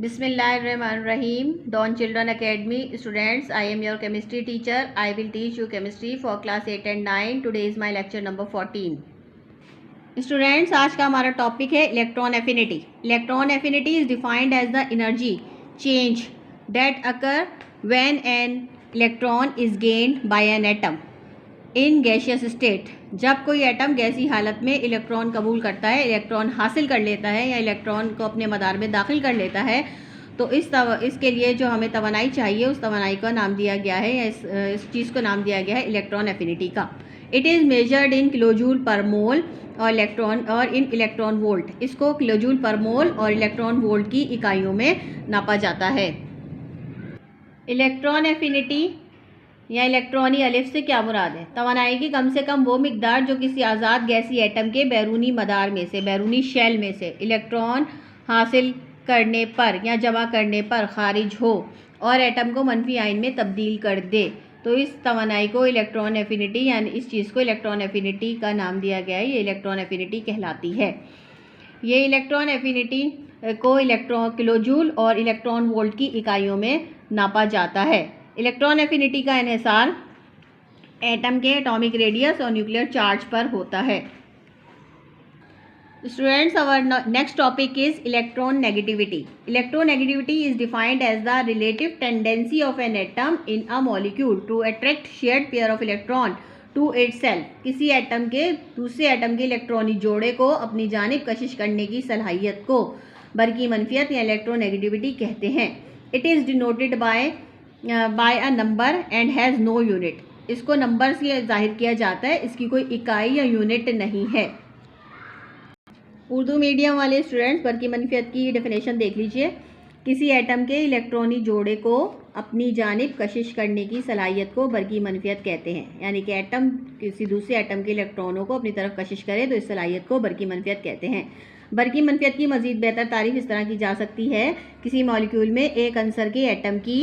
Bismillahirrahmanirrahim. Dawn Children Academy students, I am your chemistry teacher. I will teach you chemistry for class 8 and 9. Today is my lecture number 14. Students, आज का हमारा topic है electron affinity. Electron affinity is defined as the energy change that occur when an electron is gained by an atom in gaseous state. जब कोई atom गैसी हालत में electron कबूल करता है, इलेक्ट्रॉन हासिल कर लेता है या इलेक्ट्रॉन को अपने मदार में दाखिल कर लेता है, तो इसके लिए जो हमें तवानाई चाहिए उस तवानाई का नाम दिया गया है या इस चीज़ को नाम दिया गया है इलेक्ट्रॉन एफिनिटी का. It is measured in kilojoule पर मोल और इन इलेक्ट्रॉन वोल्ट. इसको किलोजूल पर मोल और इलेक्ट्रॉन वोल्ट की इकाइयों में नापा जाता है. इलेक्ट्रॉन एफिनिटी या इलेक्ट्रॉनी अलिफ से क्या मुराद है? तवानाई की कम से कम वो मिकदार जो किसी आज़ाद गैसी एटम के बैरूनी मदार में से, बैरूनी शेल में से इलेक्ट्रॉन हासिल करने पर या जमा करने पर खारिज हो और एटम को मनफी आयन में तब्दील कर दे, तो इस तवानाई को इलेक्ट्रॉन एफिनिटी यानी इस चीज़ को इलेक्ट्रॉन एफिनिटी का नाम दिया गया है. ये इलेक्ट्रॉन एफिनिटी कहलाती है. ये इलेक्ट्रॉन एफिनिटी को इलेक्ट्रॉन किलोजूल और इलेक्ट्रॉन वोल्ट की इकाइयों में नापा जाता है. इलेक्ट्रॉन एफिनिटी का इन्हिसार एटम के एटॉमिक रेडियस और न्यूक्लियर चार्ज पर होता है. Students, our next topic is electron negativity. Electron negativity is defined as the relative tendency of an atom in a molecule to attract shared pair of electron to itself. किसी atom के दूसरे atom के electronic जोड़े को अपनी जानिब कशिश करने की सलाहियत को बरकी मनफियत या इलेक्ट्रोनेगेटिविटी कहते हैं. It is denoted by a number and has no unit. इसको नंबर से जाहिर किया जाता है, इसकी कोई इकाई या यूनिट नहीं है. उर्दू मीडियम वाले स्टूडेंट्स बरकी मनफियत की डेफिनेशन देख लीजिए. किसी एटम के इलेक्ट्रॉनी जोड़े को अपनी जानिब कशिश करने की सलाहियत को बरकी मनफियत कहते हैं. यानी कि एटम किसी दूसरे एटम के इलेक्ट्रॉनों को अपनी तरफ कशिश करे तो इस सलाहियत को बरकी मनफियत कहते हैं. बरकी मनफियत की मज़ीद बेहतर तारीफ इस तरह की जा सकती है. किसी मॉलिक्यूल में एक अंसर के एटम की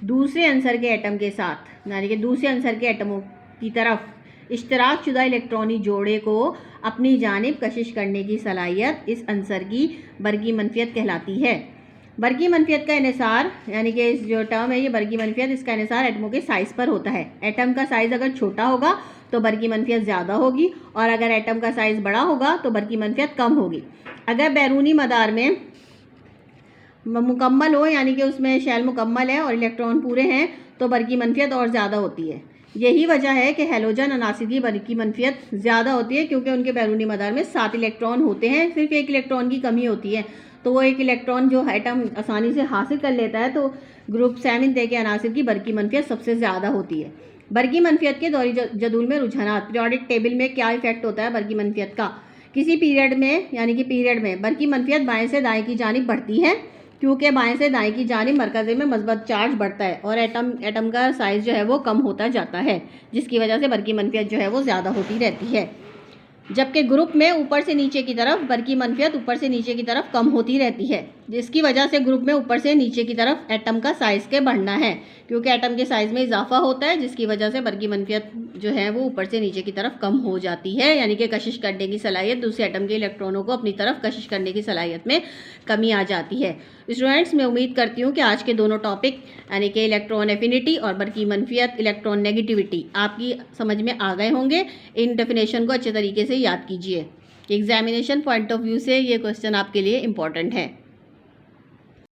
दूसरे अंसर के एटम के साथ यानी कि दूसरे अंसर के एटमों की तरफ इश्तराक शुदा इलेक्ट्रॉनी जोड़े को अपनी जानिब कशिश करने की सलाहियत इस अंसर की बरकी मनफियत कहलाती है. बरकी मनफियत का इन्हिसार यानी कि इस जो टर्म है ये बरकी मनफियत, इसका इन्हिसार एटमों के साइज़ पर होता है. एटम का साइज़ अगर छोटा होगा तो बरकी मनफियत ज़्यादा होगी और अगर एटम का साइज़ बड़ा होगा तो बरकी मनफियत कम होगी. अगर बैरूनी मदार में मुकम्मल हो यानी कि उसमें शेल मुकम्मल है और इलेक्ट्रॉन पूरे हैं तो बरकी मनफियत और ज़्यादा होती है. यही वजह है कि हैलोजन अनासिर की बरकी मनफियत ज़्यादा होती है क्योंकि उनके बैरूनी मदार में 7 इलेक्ट्रॉन होते हैं, सिर्फ एक इलेक्ट्रॉन की कमी होती है. तो वो एक इलेक्ट्रॉन जो एटम आसानी से हासिल कर लेता है, तो ग्रुप 7 के अनासिर की बरकी मनफियत सबसे ज़्यादा होती है. बरकी मनफियत के दौरी जदूल में रुझानात पीरियोडिक टेबल में क्या इफेक्ट होता है बरकी मनफियत का? किसी पीरियड में यानी कि पीरियड में बरकी मनफियत बाएँ से दाएँ की जानिब बढ़ती है क्योंकि बाएं से दाएं की जानिब मरकज़े में मस्बत चार्ज बढ़ता है और एटम का साइज़ जो है वो कम होता जाता है, जिसकी वजह से बरकी मनफियत जो है वो ज़्यादा होती रहती है. जबकि ग्रुप में ऊपर से नीचे की तरफ बरकी मनफियत ऊपर से नीचे की तरफ कम होती रहती है, जिसकी वजह से ग्रुप में ऊपर से नीचे की तरफ एटम का साइज़ के बढ़ना है क्योंकि एटम के साइज़ में इजाफा होता है, जिसकी वजह से बरकी मनफियत जो है वो ऊपर से नीचे की तरफ कम हो जाती है. यानी कि कशिश करने की सलाहियत, दूसरे एटम के इलेक्ट्रॉनों को अपनी तरफ कशिश करने की सलाहियत में कमी आ जाती है. स्टूडेंट्स, मैं उम्मीद करती हूँ कि आज के दोनों टॉपिक यानी कि इलेक्ट्रॉन एफिनिटी और बरकी मनफियत, इलेक्ट्रॉन नेगेटिविटी आपकी समझ में आ गए होंगे. इन डेफिनेशन को अच्छे तरीके से याद कीजिए. एग्जामिनेशन पॉइंट ऑफ व्यू से ये क्वेश्चन आपके लिए इम्पॉर्टेंट है.